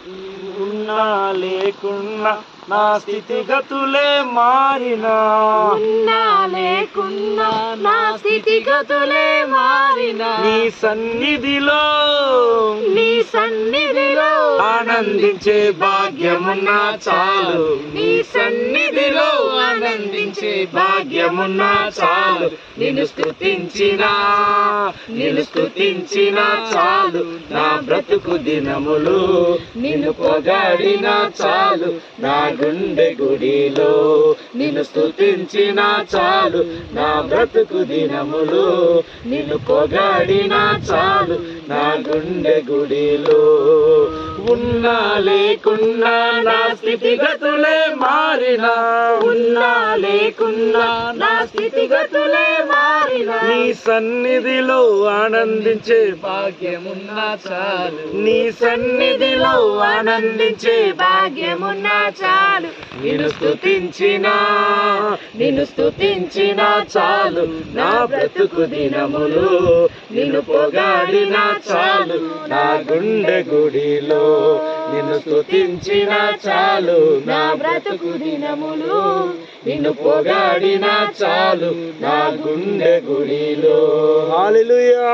ఉన్నా లేకున్నా నా స్థితిగతులే మారినా, ఉన్నా లేకున్నా నా స్థితిగతులే మారినా, నీ సన్నిధిలో ఆనందించే భాగ్యమున్నా చాలు, నీ సన్నిధిలో ఆనందించే భాగ్యమున్నా చాలు. నిన్ను స్తుతించినా చాలు, నా బ్రతుకు దినములు నిన్ను పొగాడినా చాలు, నా గుండె గుడిలో నిన్ను స్తుతించినా చాలు, నా బ్రతుకు దినములు నిన్ను పొగాడినా చాలు, నా గుండె గుడిలో. ఉన్నా లేకున్నా నా స్థితిగతులే మారినా, ఉన్నా లేకున్నా నా స్థితిగతులే మారినా, నీ సన్నిధిలో ఆనందించే భాగ్యమున్నా చాలు, నీ సన్నిధిలో ఆనందించే భాగ్యమున్నా చాలు. నిన్ను స్తుతించినా చాలు, నా బ్రతుకు దినములు నిన్ను పొగాడినా చాలు, నా గుండె గుడిలో నిన్ను స్తుతించినా చాలు, నా బ్రతుకు దినములు నిన్ను పొగాడినా చాలు, నా గుండె గుడిలో. హల్లెలూయా.